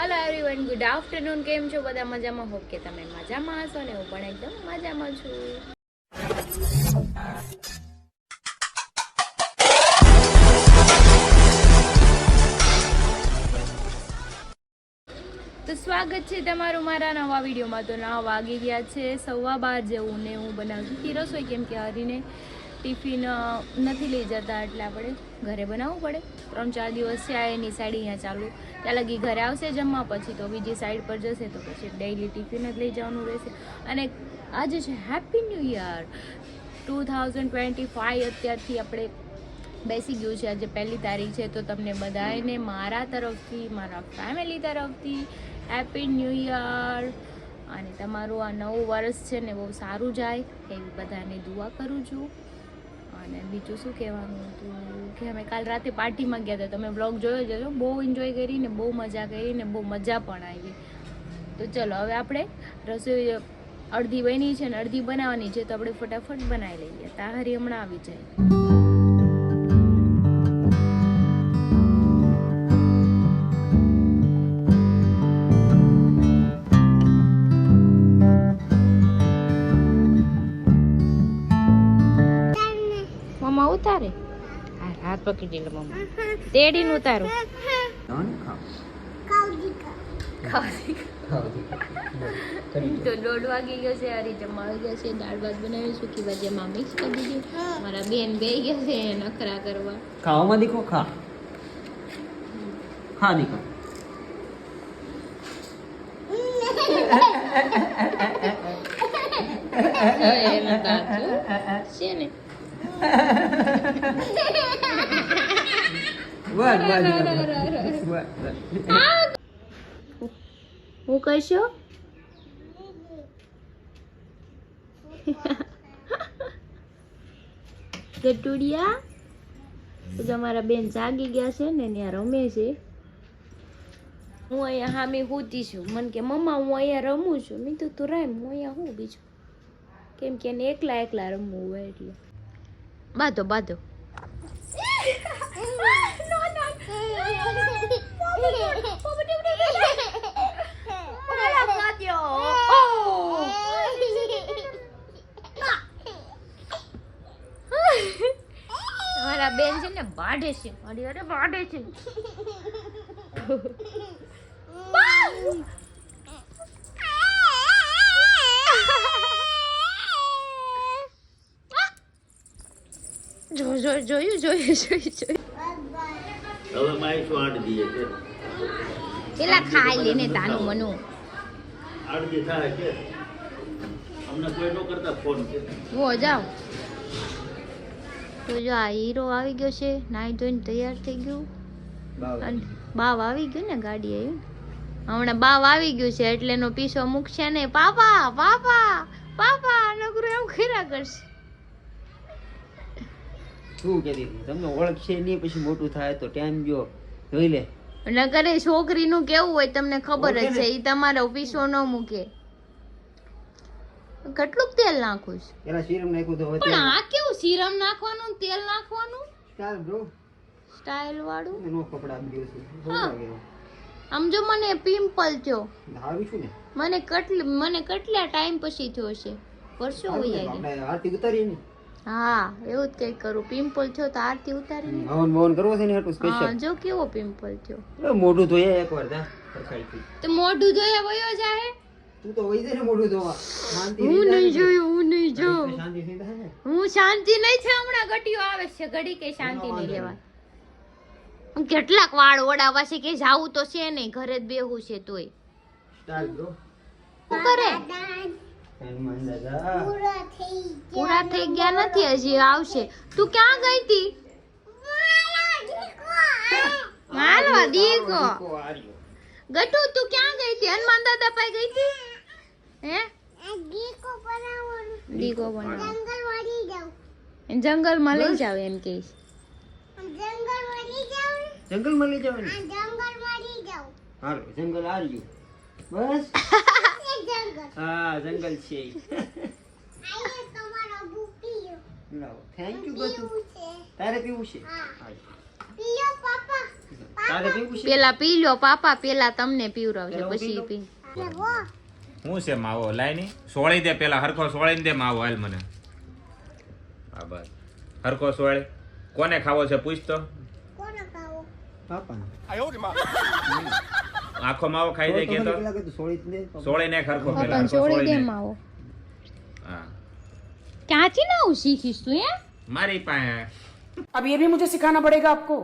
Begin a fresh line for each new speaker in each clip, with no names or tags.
Hello everyone, good afternoon. કેમ છો બધા? મજામાં? હોપ કે તમે મજામાં હશો ને હું પણ એકદમ મજામાં છું. તો સ્વાગત છે તમારું મારા નવા વિડીયોમાં. તો 9 વાગી ગયા છે, 12:15 જેવું ને હું બનાવતી હતી રસોઈ, કેમ કે હરીને ટિફિન નથી લઈ જતા એટલે આપણે ઘરે બનાવવું પડે. 3-4 દિવસ છે એની સાઈડ અહીંયા ચાલુ, ત્યાં લગી ઘરે આવશે જમવા, પછી તો બીજી સાઈડ પર જશે તો પછી ડેઈલી ટિફિન જ લઈ જવાનું રહેશે. અને આજે છે હેપી ન્યૂ યર 2025. અત્યારથી આપણે બેસી ગયું છે, આજે 1 તારીખ છે. તો તમને બધાને મારા તરફથી, મારા ફેમિલી તરફથી હેપી ન્યૂ યર. અને તમારું આ નવું વર્ષ છે ને બહુ સારું જાય એવી બધાને દુઆ કરું છું. અને બીજું શું કહેવાનું હતું કે અમે કાલ રાતે પાર્ટીમાં ગયા હતા, તમે બ્લોગ જોયો જ હશો. બહુ એન્જોય કરીને, બહુ મજા કરીને, બહુ મજા પણ આવી. તો ચલો હવે આપણે રસોઈ અડધી બની છે ને અડધી બનાવવાની છે, તો આપણે ફટાફટ બનાવી લઈએ. તાહરી હમણાં આવી જાય. મમ્મા ઉતારે, હાથ પકડી લે મમ્મા, તેડીને ઉતારો. તો 1:30 વાગી ગયો છે, હરી જમવા આવી ગયા છે, દાળ ભાત બનાવી, સૂકી ભાજી એમાં મિક્સ કરી દીધી. મારા બેન બે ગયા છે નખરા કરવા.
ખાવામાં દીખો, ખા ખા દીખો.
એના દાંત છે ને હું કહીશો ગટુડિયા. તો તમારા બેન જાગી ગયા છે ને ત્યાં રમે છે. હું અહીંયા હામી હોતી છું, મને કે મમ્મા હું અહીંયા રમું છું. મેં તો તું રમ, હું અહીંયા હું બીજું, કેમ કે એને એકલા એકલા રમવું હોય એટલે. બાંધો બાંધો. મારા બેન છે ને બાઢે છે, અરે બાઢે છે. જોયું.
હવે માઈ શું 8 દીએ છે,
પેલા ખાઈ લેને તાનું મનું.
8 દી થાય છે, અમને કોઈ નો કરતા ફોન છે.
હો જાવ. તો જો આ હીરો આવી ગયો છે, નાઈ ધોઈને તૈયાર થઈ ગયું. અને બાવ આવી ગયું ને, ગાડી આવી હમણાં. બાવ આવી ગયું છે એટલે એનો પીછો મૂકશે ને. પાપા પાપા પાપા નકરું એમ ખીરા કરશે.
શું કહેતી હતી, તમને ઓળખશે નહીં, પછી મોટું થાય તો ટાઈમ જો જોઈ લે.
નકરે છોકરીનું કેવું હોય તમને ખબર જ છે, ઈ તમારો પીછો ન મૂકે. કેટલું તેલ નાખું છું,
એના સીરમ નાખ્યું તો
પણ આ કેવું સીરમ નાખવાનું, તેલ નાખવાનું,
ચાલ બ્રો
સ્ટાઇલ વાળું.
નો કપડા આમ દિવસ
આમ જો મને પિમ્પલ થયો,
આવી છું ને,
મને કેટલા ટાઈમ પછી થયો છે, વર્ષો વહી ગયા.
આરતી ઉતારી ને.
હા એવું જ કઈ કરું. પિમ્પલ થયો તો આરતી ઉતારી.
મોહન કરવો છે ને એટલું સ્પેશિયલ.
જો કેવો પિમ્પલ થયો.
મોઢું ધોયા એકવાર જા સરખાઈથી.
તો મોઢું ધોયા વયો જાય.
તું તો વઈ જાય ને મોઢું ધોવા.
હું નહીં જોયું, હું નહીં જોઉં.
શાંતિ થી થાય ને.
હું શાંતિ નહીં છે, હમણાં ઘટીઓ આવે છે, ઘડી કે શાંતિ નહીં લેવાય. કેટલાક વાળ ઓડાવા છે કે જાવું તો છે નહીં, ઘરે જ બેહું છે તોય.
ચાલ બ્રો
શું કરે? પૂરા થઈ ગયા નથી, હજી આવશે. તું ક્યાં ગઈ હતી? મારવા દીકો ગટુ, તું ક્યાં ગઈ હતી? હનુમાન દાદા પાસે ગઈ હતી? હે દીકો બનાવ, જંગલમાં લઈ જાવ એમ કે.
જંગલમાં લઈ જાવ ને. હાલો જંગલ આવ્યું બસ. હા જંગલ છે. થેન્ક યુ બધું. તારે પીવું છે? પીઓ પાપા.
તારે પીવું છે
પેલા પી લો પાપા, પેલા તમને પીવરાવશે
પેલા હું
પછી
પી
પી.
હું છે માવો લાય ની સોળી દે, પેલા હરખો સોળીને દે માવો હાલ મને. હા બસ હરખો સોળ. કોને ખાવો છે પૂછ તો.
પાપા
આખો માવો ખાઈ જાય કે તો
પેલા કીધું સોળી જ દે
સોળી ને હરખો પેલા
પપ્પાને
હરખો
છોડી
સોળી
દે
ને.
માવો.
હા
ક્યાંથી ના હું શીખીશ તું હે?
મારી પાસે
अब ये भी मुझे सिखाना पड़ेगा आपको.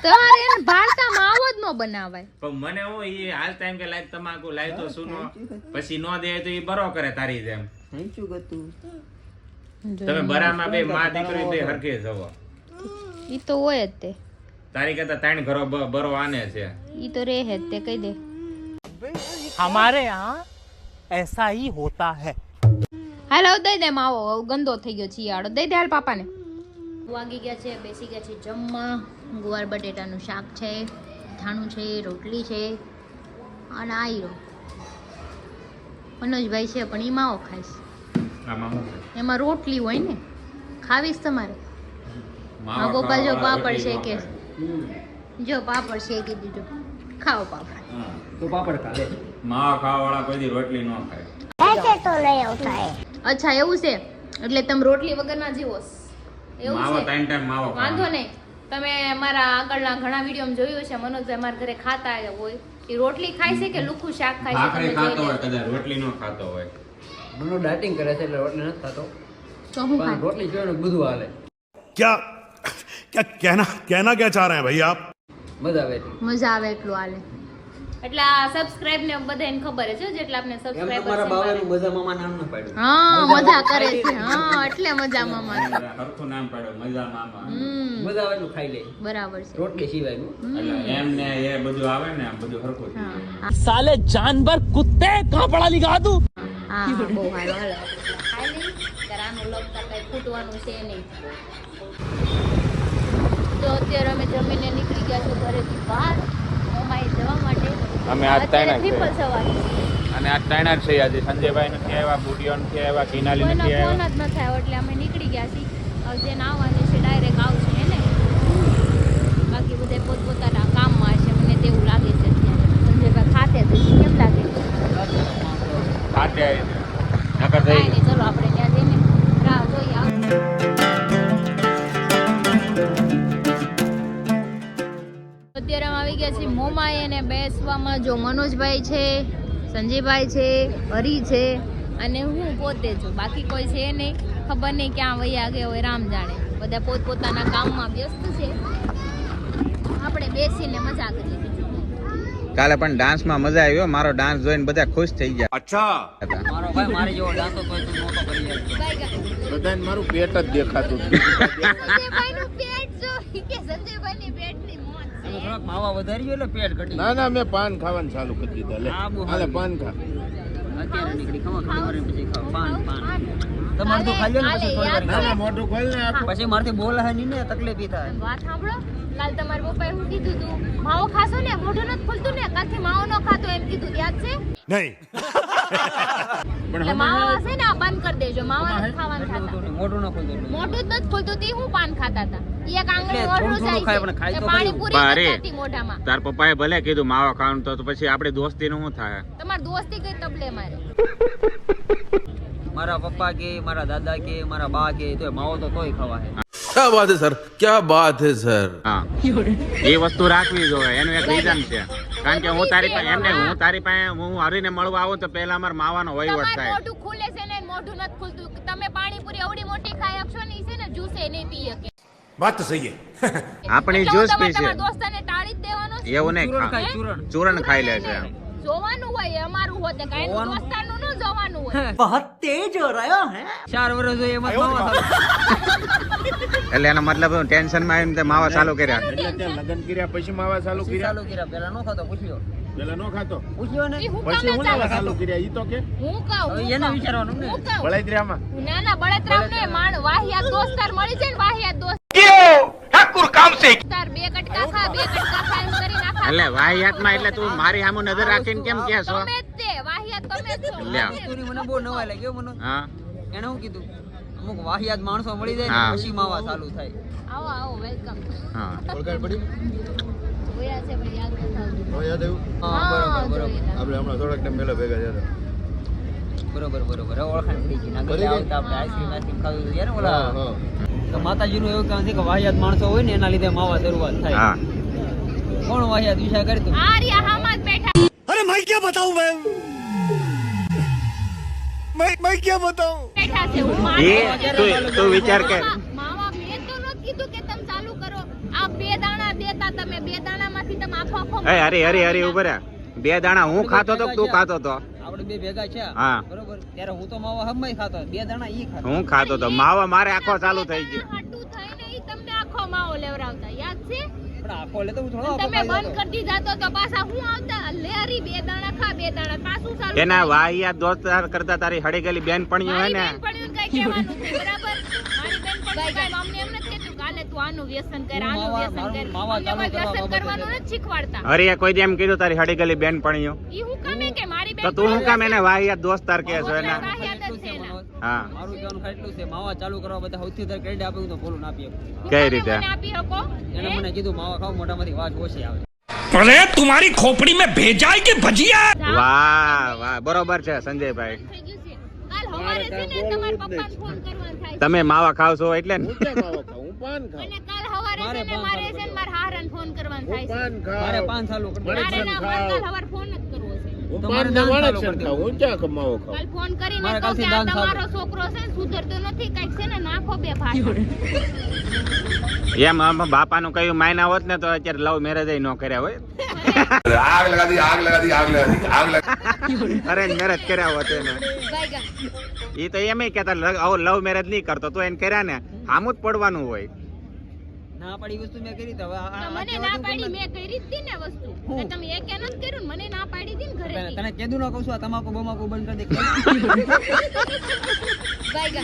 તમારે એને ભારતા માવો જ ન બનાવાય.
પણ મને હું એ હાલ ટાઈમ કે લાઈક તમાકુ લાય તો સુનો પછી નો દે તો એ બરો કરે તારી જેમ.
હેંચું ગતું
તમે બરામાં બે માં દીકરી બે હરખે જવો.
ઈ તો હોય જ તે,
તારી કરતા ત્રણ ઘરો બરો આને છે.
ઈ તો રહે જ તે, કહી દે.
हमारे यहाँ ऐसा ही होता है.
હાલો દઈ દે માવો, હવે ગંદો થઈ ગયો શિયાળો. દઈ દે હાલ પાપાને. વાગી ગયા છે, બેસી ગયા છે જમવા. ગુવાર બટેટાનું શાક છે, અથાણું છે, રોટલી છે અને આયરો. મનોજભાઈ છે પણ ઈ માવો ખાઈશ.
આમાં શું છે?
એમાં રોટલી હોય ને, ખાવીશ તમારે?
માવો
હા ગોપાલ જો
ખાવા
પાપડ
રોટલી
શેકે
નો
છે. જો પાપડ શેકી દીધો, ખાઓ પાપડ.
ખાય. હા.
તો પાપડ ખાલે
માવા ખાવા વાળા કોઈ દી રોટલી ન ખાય.
અચ્છા એવું છે, એટલે તમે રોટલી વગરના જીવો છો? એવું
માવો
છે?
ત્રણ ટાઈમ માવો
વાંધો
ખાવાનો.
નહીં. તમે મારા આગળના ઘણા વિડીયો જોયું છે, મનોજભાઈ મારા ઘરે ખાતા હોય એ રોટલી ખાય છે કે લુખું શાક ખાય છે?
ભાખરી
તમે
ખાતો
જોઈ
હોય
લેજો.
કદાચ રોટલી નો ખાતો હોય.
મનો ડાયટિંગ કરે છે એટલે રોટલી નથી ખાતો
તો હું
પણ
ખાય?
રોટલી સિવાયનું બધું હાલે
क्या क्या कहना क्या चाह रहे हैं भाई आप?
મજા આવે એટલી.
મજા આવે એટલું હાલે. એટલે આ સબસ્ક્રાઇબ ને બધાને ખબર છે જેટલા આપણે
એમ તો
સબસ્ક્રાઇબર
મારા બાવાનું મજા મામા નામ ન પાડ્યું
હા મજા કરે છે. હા એટલે મજા મામા છે.
હરખું નામ પાડ્યો મજા મામા.
મજા આવે એટલું ખાઈ લે
બરાબર છે.
રોટલી સિવાયનું
એટલે એમ ને એ બધું આવે ને આ બધું હરખું થઈ જાય.
હા
साले जानवर कुत्ते कहाँ पड़ा लिखा तू.
હા બહુ હાલો હાલો ખાઈ લઈ ત્યારે આનું લગતા કઈ ખૂટવાનું છે નહીં. તો અત્યારે અમે જમીને નીકળી ગયા છો ઘરેથી બહાર મોમાએ જવા માટે.
અમે આજ
અત્યારે
ત્રણ જ
ટ્રિપલ સવારી છે.
અને આ ત્રણ જ છે આજે. સંજયભાઈ નથી આવ્યા, બુડિયો નથી આવ્યા, કિનાલી
કોઈનો
નથી
ફોન
આવ્યા.
જ ન થાય એટલે અમે નીકળી ગયા છીએ. હવે જેને આવવાની છે ડાયરેક્ટ આવશે હે ને. બાકી બધા પોતપોતાના કામમાં હશે મને તેવું લાગે છે અત્યારે. સંજયભાઈ ખાતે થઈ કેમ લાગે?
ખાતે નકર
કાંઈ
થઈ
નહીં, ચલો આપણે ત્યાં જઈને રાહ જોઈએ. અત્યારે અમે આવી ગયા છીએ મોમાએ અને બેસવામાં જો મનોજભાઈ છે, સંજયભાઈ છે, હરી છે અને હું પોતે છું. બાકી કોઈ છે નહીં, ખબર નહીં ક્યાં વયા ગયા હોય, રામ જાણે. બધા પોતપોતાના કામમાં વ્યસ્ત છે. આપણે બેસીને મજા કરીએ.
કાલે પણ ડાન્સ માં મજા આવ્યો. મારો ડાન્સ જોઈને બધા ખુશ થઈ ગયા.
अच्छा
મારો ભાઈ મારી જેવો ડાન્સ તો તું નહોતો કરી શકતો
બધાને મારું પેટ જ દેખાતું
સંજયભાઈનું પેટ જો કે સંજયભાઈની પેટની મોજ છે.
અને થોડાક માવા વધારી ગયો એટલે પેટ ઘટી
ના ના મેં પાન ખાવાનું ચાલુ કરી દીધા લે
હા, બહુ
હાલે
સારું.
પાન ખા
અત્યારે નીકળી ખમા થોડી વાર પછી ખાવ પાન તમારે તો ખાઈ લો ને પછી થોડી વાર
ના ના મોઢું ખોલ ને આખું
પછી મારથી બોલાય નહીં ને તકલીફ ઈ થાય
વાત સાંભળો, કાલ તમારા પપ્પાએ શું કીધું તું? માવો ખાશો ને, મોઢું નથી ખુલતું ને, કાલથી માવો ન ખાતો એમ કીધું, યાદ છે?
નહીં
એટલે માવો હશે ને આ બંધ કરી દેજો, માવા નથી ખાવાનું ખાતા.
મોઢું ન ખોલતું એટલે.
મોઢું જ નથી ખુલતું તે હું પાન ખાતા હતા. ઈ એક આંગળી
એટલે થોડું
ઓઢું
થોડું ખાય પણ
જાય
ખાય
છે.
તો
એ પાણીપુરી
બારે.
નથી થતી મોઢામાં.
તાર પપ્પાએ ભલે કીધું માવા ખાવાનું તો પછી આપણી દોસ્તી નું શું થાય?
તમારી દોસ્તી કઈ તબલે મારે.
મારા પપ્પા કે મારા દાદા કે મારા બા કે તો માવો તો તોય ખવાય
क्या बात है सर, क्या बात है सर.
હા એ વસ્તુ રાખવી જોઈએ. એનું એક રીઝન છે. કારણ કે હું તારી પાસે એમને હું તારી પાસે હું હરીને મળવા આવું તો પહેલા અમારે માવાનો વહીવટ
તમારું
થાય.
મોઢું ખુલે છે ને મોઢું નથી ખુલતું. તમે પાણીપુરી અવડી મોટી ખાઈ આપશો ને ઈ છે ને જ્યુસે નહીં પી શકે.
વાત તો સહી હે
આપણી
એટલે હું
જ્યુસ પી
તમારા
છે
દોસ્તાને ટાળી જ દેવાનો છું.
એવું નહીં.
ચૂરણ
ખા-
ખાય ચૂરણ
ચૂરણ ખાઈ લે છે.
જોવાનું હોય અમારું હોતે કાંઈ
જોવાનું?
દોસ્તારનું ન જોવાનું હોય.
बहुत तेज हो रहा है.
4 વર્ષ હોય એમાં માવા ખાવા
એટલે એનો મતલબ ટેન્શન માં આવીને તે માવા ચાલુ કર્યા.
એટલે ત્યાં લગન કર્યા પછી માવા ચાલુ કર્યા
ચાલુ કર્યા પેલા નો ખાતો પૂછ્યો
પેલા નો ખાતો
પૂછ્યો ને
ઈ હું
પછી
કામે
હું
ચાલે?
લેવા ચાલુ કર્યા ઈ તો કે
હું કહું,
હવે
હું
એને
કહું.
વિચારવાનું ને
હું કહું.
વળાઈત્રામાં
ના ના બળતરામ ને માણ વાહિયાત દોસ્તાર મળી જાય ને વાહિયાત દોસ્તાર બે કટકા ખા બે કટકા ખા એમ કરી નાખા.
એટલે વાહિયાતમાં એટલે તું મારી સામે નજર રાખીને કેમ કહે છો?
તમે જ તે વાહિયાત તમે જ છો.
લ્યા.
સ્ટોરી મને બહુ નવાઈ લાગ્યો મને
હા
એને શું કીધું અમુક વાહિયાત માણસો મળી જાય
હા.
ને પછી માવા ચાલુ થાય
આવો આવો વેલકમ.
હા
ઓળખાણ પડી
જોયેલા છે પણ યાદ નથી આવતું.
યાદ આવ્યું?
હા, બરોબર બરોબર
આપણે હમણાં થોડાક ટાઈમ પહેલા ભેગા થયા
બરોબર બરોબર હવે ઓળખાણ પડી ગઈ ના
પડી ગઈ?
આવતા આપણે આઈસ્ક્રીમ ખાવી હતી યાર ઓલા
હતા.
તો માતાજીનું એવું કામ છે કે વાહિયાત માણસો હોય ને એના લીધે માવા શરૂઆત થાય
હા
કોણ વાહિયાત વિષય કરી તું
આ રહ્યા હામાં જ બેઠા
अरे मैं क्या बताऊं मैं क्या बताऊं
બેઠા છે. હું
એ
માનું
તું વિચાર કે
માવા મેં તો નથી કીધું કે તમે ચાલુ કરો. આ 2 દાણા દેતા તમે 2 દાણામાંથી તમે આખો
એ હરી ઉભા રહે. 2 દાણા હું ખાતો તો તું ખાતો તો
આપણે બે ભેગા છે
હા.
બરોબર ત્યારે હું તો માવા હમણાં ખાતો 2 દાણા ઈ ખાતો
હું ખાતો તો માવા મારે આખો ચાલુ થઈ ગયો.
હાટું થઈને ઈ તમને આખો માવો લેવરાવતા યાદ છે?
પણ આખો લે તો હું થોડો
તમે બંધ કરી દીધા તો પાછા હું આવતા લેરી 2 દાણા ખા 2 દાણા પાછું ચાલુ
એના
થાય.
વાહિયાત દોસ્તાર કરતા તારી હળી ગયેલી બેનપણીઓ હે ને
મારી બેનપણીઓને કાંઈ કહેવાનું નથી, બરાબર? મારી બેનપણીઓ કાંઈ અમને એમ નથી કહેતું કે આને તું આનું વ્યસન કર, આનું
માવા-
વ્યસન કર.
માવા
અમને કોઈ
ચાલુ કરવા
વ્યસન
બાબતે
કરવાનું નથી શીખવાડતા.
હરીએ કોઈ દી એમ કીધું તારી હળી ગયેલી બેનપણીઓ
ઈ હું કામે કે મારી
તો તું હું કામ એને વાહિયાત દોસ્તાર કહે છો એને
વાહિયાત જ છે એના.
હા
મારું કહેવાનું ખાલી એટલું છે માવા ચાલુ કરવા બધા સૌથી વધારે ક્રેડિટ આપે હું તો બોલું ના આપી શકું.
કઈ રીતે
મને આપી શકો?
એને મને કીધું માવા ખાવ મોઢામાંથી વાત ઓછી આવે
अरे तुम्हारी खोपड़ी में भेजा है कि भजिया
વાહ બરોબર છે સંજયભાઈ.
થઈ ગયું છે. કાલ સવારે છે ને તમારા પપ્પાને ફોન કરવાનો થાય છે.
તમે માવા ખાવ છો એટલે ને
હું ક્યાં માવો ખાઉં? હું પાન ખાઉં.
અને કાલ સવારે છે ને મારે છે ને મારા હારાને ફોન કરવાનો
હું
થાય છે.
પાન
મારે
ખાઉં.
5 સાલ ઉપર
મારે
મારે ના
ખાવ.
મારે કાલ સવારે ફોન જ કરવો છે.
હું
તમારે
પાન
દાન
માણસ
ચાલુ
છે
કરી
ખાઉં. હું ક્યાં માવો ખાઉં?
કાલ ફોન કરીને
મારે
કહો કે
કાલથી
આ
દાન ચાલુ.
તમારો છોકરો છે ને સુધરતો નથી, કઈક છે ને નાખો 2 ભાત.
એમ આમ બાપાનું કયું માયના હોત ને તો અત્યારે લવ મેરેજ ન કર્યા હોય.
आग लगा दी आग लगा दी आग लगा दी आग लगा
અરેન્જ મેરેજ કર્યા હોત એને. એ તો એમ કેતા લવ મેરેજ નહીં કરતો તો એને કર્યા ને આમ જ પડવાનું હોય.
ના પાડી વસ્તુ મેં કરી તો હવે
તો મને ના પાડી મેં કરી જ હતી ને વસ્તુ. તો તમે એક કે નથી કર્યું ને, મને ના પાડી હતી ને ઘરેથી.
તને કીધું ના કહું છું આ તમાકુ બમાકુ બંધ કરી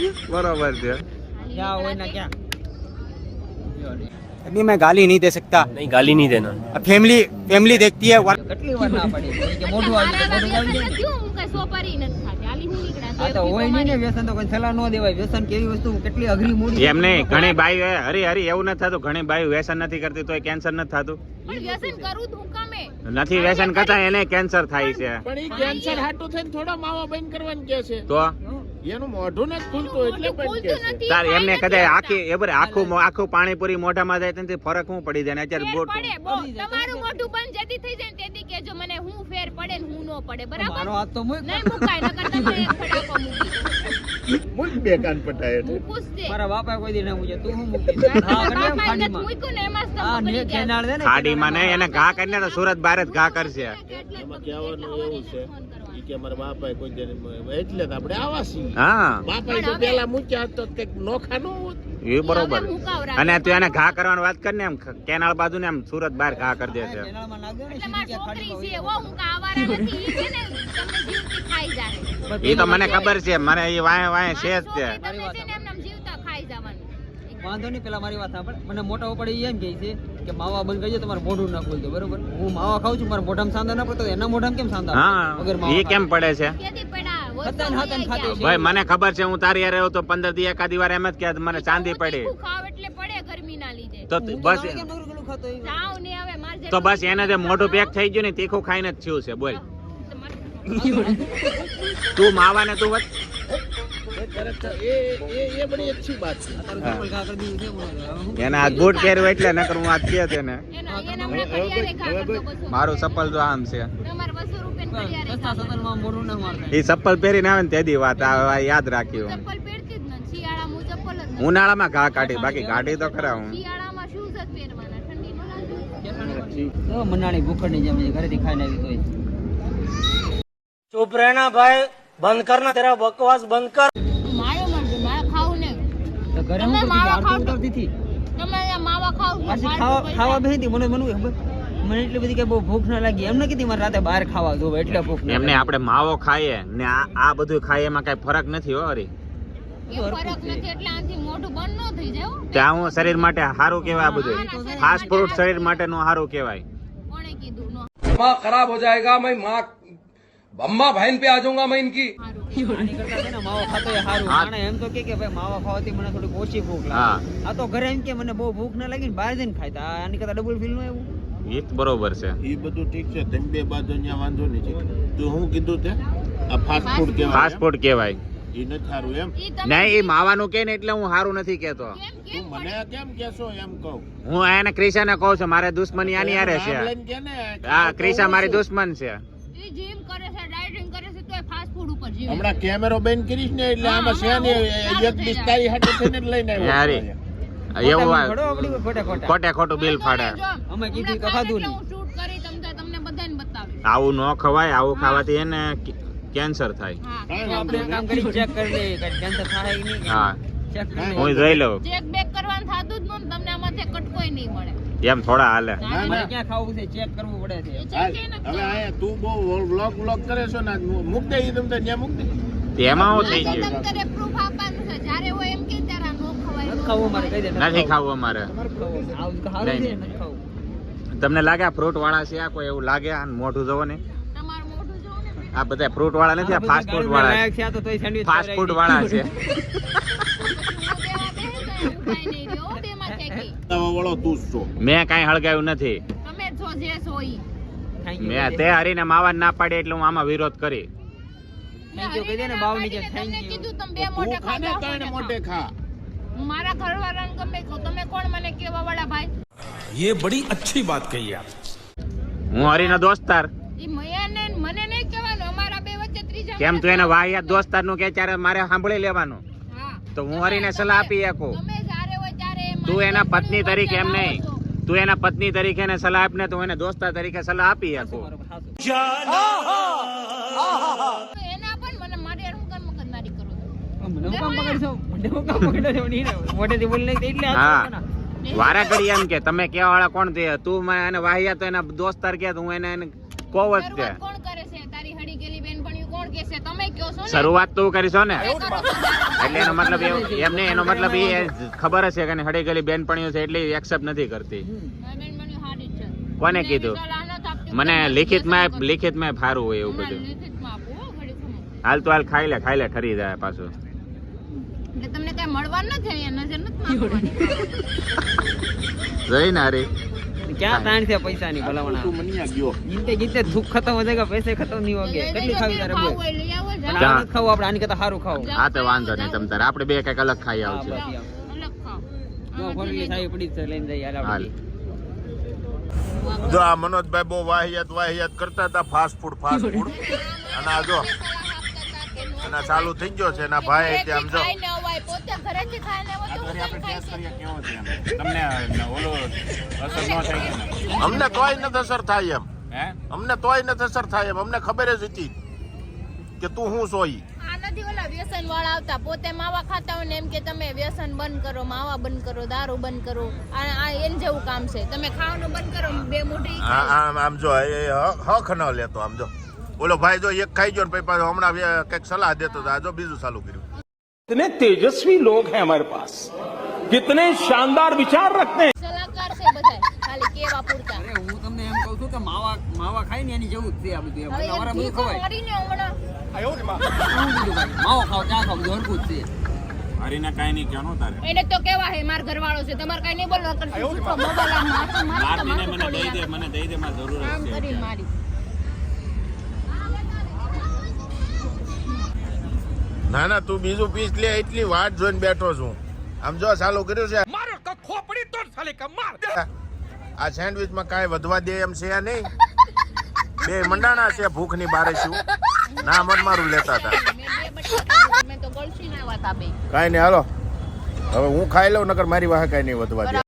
દે
બરોબર છે.
ક્યાં હોય ના ક્યાં
अभी मैं गाली नहीं दे सकता
नहीं गाली नहीं देना
फैमिली देखती है
કેટલી વાર ના પાડી કે મોઢું આવી
મારા
જાય, મોઢું આવી
વ્યસન
જાય.
નથી, હું કઈ સોપારી નથી ખાતી. હાલી હું નીકળ્યા.
આ તો હોય નહીં ને વ્યસન તો કોઈ સલાહ ન દેવાય વ્યસન કેવી વસ્તુ કેટલી અઘરી મૂડી
એમ નહીં ઘણી બાઈ હરી એવું નથી થતું. ઘણી બાઈ વ્યસન નથી કરતી તો કેન્સર નથી થતું.
પણ વ્યસન કરું જ હું કામે?
નથી વ્યસન કરતા એને કેન્સર થાય છે.
પણ ઈ કેન્સર હાટું થઈને થોડા માવા બંધ કરવાનું કે છે.
તો
એનું મોઢું નથી ખુલતું એટલે બંધ કે
ખુલતું
છે.
નથી.
તાર એમને
ખાઈને
કદાચ
નથી
આખું પાણીપુરી મોઢામાં જાય તેથી ફરક શું પડી જાય ને અત્યારે
ફેર
બોટ
પડે બહુ. તમારું મોઢું બંધ જેથી થઈ જાય ને તેથી કહેજો મને હું ફેર પડે ને હું નો પડે, બરાબર?
મારો હાથ તો મૂક
નહીં મુકાય, નકર તમે એક ફટાકો મૂકી
મૂક બે કાન પટાય એટલે.
મૂકું જ તે.
મારા બાપા કોઈ દી ના મૂકે તું હું મૂકી હા
બાપાએ
કરીને
નથી
ખાડીમાં
મૂક્યું ને એમાં જ તમે
આ
પડી
ને
ગયા.
કેનાળ દે ને
ખાડીમાં નહીં એને ઘા કરીને તો સુરત બહાર જ ઘા કરશે.
એટલે
એમાં કહેવાનું એવું છે ઈ કે મારા બાપાએ કોઈ દી એટલે જ આપણે આવા છીએ.
હા
બાપાએ તો પેલા મૂક્યા હોત તો કંઈક નોખા ન હોત.
એ બરોબર.
હવે મુકાવરા.
અને તું એને ઘા કરવાની વાત કર ને એમ કેનાલ બાજુ ને એમ સુરત બહાર ઘા કરી દે છે.
કેનાળમાં નાખ દે ને
એટલે
સીધી
મારી
ક્યાં
છોકરી છે,
ખાડીમાં
ઓ હું કા આવારા નથી. ઈ છે ને તમને જીવતી ખાઈ જાય.
એ તો મને ખબર છે મને એ વાય વાય છે જ તે.
તમે છે ને એમને આમ જીવતા ખાઈ જવાનું.
વાંધો નહીં પેલા મારી વાત સાંભળ મને મોટા ઉપર ઈ એમ કહે છે કે માવા બંધ કરી દે તમારે મોઢું ના ખોલતો બરોબર હું માવા ખાઉં છું મારા મોઢામાં સાંધા ના પડતો એના મોઢામાં કેમ સાંધા
હા
વગર
એ
માવા
કેમ પડે છે
કેદી પડ્યા?
હતન હતન ખાતી છે.
ભાઈ મને ખબર છે હું તારી હારે રહ્યો તો 15 દી એકાદી વાર એમ જ કે મને ચાંદી પડી
તીખું ખાવ એટલે પડે ગરમીના લીધે.
તો
હું તો
બસ
જાણે કેમ નવરું ગળું ખાતો હોય.
જાવ ને હવે માર જેટલું
તો બસ એને જે મોઢું પેક થઈ ગયું ને તીખું ખાઈને જ થયું છે બોલ. તું માવાને તું વચ.
એ બડી अच्छी बात છે.
તારું ચપ્પલ ઘા કરી દીધું છે મને. હવે હું
એને આ બૂટ પહેર્યું એટલે નકર હું આ કે તેને
એના હમણાં ઘડિયાળે ઘા કરતો બસો.
મારું ચપ્પલ તો આમ છે.
તમારે 200 રૂપિયાની ઘડિયાળે
સસ્તા
ઘા કરતો.
સતનમાં મોઢું ના મારતા
એ ચપ્પલ પહેરીને આવે ને તેદી વાત આ યાદ રાખ્યું.
ચપ્પલ પહેરતી જ નથી. શિયાળામાં હું ચપ્પલ જ નથી.
ઉનાળામાં ઘા કાઢી બાકી કાઢી તો ખરા હું.
શિયાળામાં શૂઝ જ પહેરવાના, ઠંડી ન લાગે.
તો મનાણી ભૂખડની જેમ છે, ઘરેથી ખાઈને આવી તોય
चुप रहना भाई बंद करना तेरा बकवास बंद कर
માયો મળજો, માયો ખાવું ને.
તો ઘરે હું
તમે
કરતી
માવા
હતી,
ખાવ
આરતી
તો-
કરતી હતી
તમે અહીંયા માવા ખાવ છો,
પાછી
બહાર
ખાવા
કોઈ
ખાવા
જાય.
બેહી હતી મને ખબર મને એટલી બધી કે બહુ ભૂખ ના લાગી એમને કીધી મારે રાતે બહાર ખાવા જોવે એટલે ભૂખ ના
એમને આપણે માવો ખાઈએ ને આ બધું ખાઈએ એમાં કઈ ફરક નથી હો હરી.
એ ફરક નથી એટલે આથી મોઢું બંધ ન થઈ જાય હો.
ત્યાં હું શરીર માટે સારું કહેવાય આ બધું. ફાસ્ટ ફૂડ શરીર માટે નું સારું કહેવાય.
કોણે કીધું નો
माँ खराब हो जाएगा मैं माँ अम्मा बहन पे आ जाऊंगा मैं इनकी
આની કરતા છે ને માવો ખાતો એ સારું
હા.
માણે એમ તો કે ભાઈ માવા ખાવાથી મને થોડી ઓછી ભૂખ
હા.
લાગે આ તો ઘરે એમ કે મને બહુ ભૂખ ના લાગી ને બહાર જઈને ખાતા આની કરતા ડબલ ફીલ નું એવું
એ જ બરોબર છે.
એ બધું ઠીક છે, તમે બે બાજુ અહીંયા વાંધો નહીં. તો હું કીધું તે આ ફાસ્ટ ફૂડ કહેવાય.
ફાસ્ટ ફૂડ કહેવાય.
એ નથી સારું એમ.
નહીં, એ માવાનું કે ને એટલે હું સારું નથી કહેતો.
તું મને કેમ કહેશો એમ કહું.
હું એને ક્રિશાને કહું છું, મારે દુશ્મની આની હારે છે.
નામ લઈને કે ને,
હા, ક્રિશા મારી દુશ્મન છે.
જીમ કરે છે, ડાયટિંગ કરે છે, તોય ફાસ્ટ ફૂડ ઉપર જીવે.
હમણાં કેમેરો બેન કરીશ ને એટલે આમાં છે ને એક બિસ્તારી હાટે થઈને જ લઈને આવ્યો.
યારી એવું
ખોટો આપણી ઉપર ખોટા ખોટા
ખોટે ખોટું બિલ ફાડે.
અમે કીધું કે ખાધું નહીં.
હું શૂટ કરી તમને બધાને બતાવીશ.
આવું ન ખવાય. આવું ખાવાથી એને કેન્સર થાય.
તો આપણે કામ કરી ચેક કરી લઈએ કે કેન્સર થાય કે નહીં.
હા,
ચેક કરી
હું જોઈ લઉં.
ચેક બેક કરવાનું થાતું જ ન તમને આમાંથી કટકોય નહીં મળે.
એમ થોડા હાલે.
મારે ક્યાં ખાવું છે ચેક કરવું પડે છે.
હવે આયા તું બહુ વ્લોગ કરે છો ને, મૂક દે ઈ તમને ત્યાં મૂક દે.
તેમાં હું થઈ ગયું.
તમને પ્રૂફ આપવાનું છે, જ્યારે હોય એમ કે ત્યારે નો ખવાય.
નથી ખાવું મારે કહી દે
નથી ખાવું અમારે.
આવું સારું છે નથી ખાવું.
તમને લાગે આ ફ્રૂટ વાળા છે? આ કોઈ એવું લાગે? આ મોઢું જોવો ને,
તમારું મોઢું જોવો ને.
આ બધા ફ્રૂટ વાળા નથી, આ ફાસ્ટ ફૂડ વાળા
લાયક છે આ તો તોય સેન્ડવિચ
ફાસ્ટ ફૂડ વાળા છે.
વાળો તું જ છો.
મેં કાંઈ હળગાવ્યું નથી.
તમે છો જે છો ઈ.
Thank you.
મેં તે હરીને માવા ના પાડી એટલે હું આમાં વિરોધ કરી.
થેન્ક યુ કહી દે ને બાવ નીચે થેન્ક
તમને
યુ.
કીધું તમે બે
તું
મોઢે
ખાને
ખાધા,
ત્રણ મોટે ખા.
મારા ઘરવાળાને ગમે તો તમે કોણ મને કેવા વાળા ભાઈ?
ये બડી अच्छी बात कही आप.
હું હરીનો દોસ્તાર.
ઈ મને નહીં કહેવાનું, અમારા બે વચ્ચે ત્રીજા
કેમ તું એને વાહિયાત દોસ્તાર નું કે ત્યારે મારે સાંભળી લેવાનું?
હા.
તો હું હરીને સલાહ આપી શકું.
તમે જ્યારે હોય ત્યારે
તું એના પત્ની
મારી
તરીકે એમ
વચ્ચે
નહીં,
લાવો છો.
તું એના પત્ની તરીકે એને સલાહ આપને તો એને દોસ્તાર તરીકે સલાહ આપી શકું.
એના પણ મને મારી હું કામ મગજમારી કરો છો?
મને હું કામ પકડશો? મને હું કામ પકડશો? નહીં ને મોઢેથી બોલી નહીં એટલે આ
હા,
ના.
વારા ઘડી એમ કે તમે કેવા વાળા કોણ તે? તું મને એને વાહિયાત તો એના દોસ્તાર કે તો હું એને કહું જ તે.
શરૂઆત કોણ કરે છે? તારી હળી ગેલી બેનપણીઓ કોણ કે છે? તમે કયો છો ને.
શરૂઆત તું કરીશો ને,
કરો છો.
એટલે એનો મતલબ એમ નહીં, એનો મતલબ એ ખબર જ છે કે હળી ગયેલી બેનપણીઓ છે એટલે એક્સેપ્ટ નથી કરતી.
મારી બેનપણીઓ હારી જ છે.
કોને
મને
કીધું?
સલાહ નથી આપતી.
મને લિખિતમાં ફારું હોય એવું
હમણાં
બધું.
લિખિતમાં આપું હો, ઘડી ખમો.
હાલ તો હાલ ખાઈ લે ઠરી જાય પાછું.
એટલે તમને કઈ મળવાનું નથી, અહીંયા નજર નથી મારવાની.
જોઈ ને હરી,
ક્યાં તાણ છે પૈસાની ભલામણા.
તું મનિયા ગયો.
જીતે જીતે દુઃખ ખતમ હો જાયગા, પૈસે ખતમ નહીં હોગે. કેટલી ખાવી તારે
ખાવું
બોલ.
હોય લઈ આવો, જાઓ.
પણ આ નથી ખાવું આપણે, આની કરતા સારું ખાવું.
હા તો વાંધો નહીં, તમ તારે આપણે બે કઈક અલગ ખાઈ
હા,
આવશું.
બસ એમ.
અલગ ખાઓ.
જો ફોરલી સાઈ પડી જ છે, લઈને જઈએ હાલ
હાલ.
આપણે.
જો આ મનોજભાઈ બહુ વાહિયાત કરતા હતા ફાસ્ટ ફૂડ અને આ જો એના ચાલુ થઈ ગયો છે એના ભાઈ તે આમ જો
ખાઈને અવાય, પોતે ઘરેથી ખાઈને આવો તો હું ખાઈ છે.
તમને ઓલો અસર ન થાય
અમને તોય નથી અસર થાય એમ.
હે?
અમને તોય નથી અસર થાય એમ. અમને ખબર જ હતી કે તું હું સોઈ.
આ નથી ઓલા વ્યસન વાળા આવતા, પોતે માવા ખાતા હોય ને એમ કે તમે વ્યસન બંધ કરો, માવા બંધ કરો, દારૂ બંધ કરો. આ એન જેવું કામ છે. તમે ખાવાનું બંધ કરો, બે મોઢી
આમ જો હક ન લેતો. આમ જો ઓલો ભાઈ જો એક ખાઈ ગયો ને પછી પાછો હમણાં કઈક સલાહ દેતો હતો. આ જો બીજું ચાલુ કર્યું.
कितने तेजस्वी लोग हैं हमारे पास, कितने शानदार विचार रखते हैं.
સલાહકાર છે બધા, ખાલી કેવા પૂરતા.
અરે હું તમને એમ કહું છું કે માવા ખાઈ ને એની જેવું જ છે આ બધું એમ.
હવે
એટલે અમારા
એમ
બધું
ઠીક
ખવાય.
કરીને હમણાં
શું કીધું ભાઈ? માવો ખાવ, ચા ખાવ, બધું હરખું જ છે.
હરીને કાંઈ નહીં કહેવાનું તારે.
એને તો કેવા હે માર ઘરવાળો છે, તમારે કઈ નહીં બોલવા કરશે. શું મોબાઈલ આમ માથું મારી તો માથું ફોડી નાખે.
મને દઈ દે, મારે જરૂર
આમ કરીને મારી.
ના તું બીજું પીસ લે, એટલી વાટ જોઈને બેઠો છું. આમ જો ચાલુ કર્યું છે.
मारो तो खोपड़ी तोड़ साले का मार.
આ સેન્ડવિચમાં કાંઈ વધવા દે એમ છે નહીં. બે મંડાણા છે ભૂખની બારે શું ના મન મારું લેતા હતા.
મેં બે બટાકા મેં તો ગળસી ના વાતા બે.
કાંઈ નહીં હાલો હવે હું ખાઈ લઉં, નકર મારી વાહે કાંઈ નહીં વધવા દે.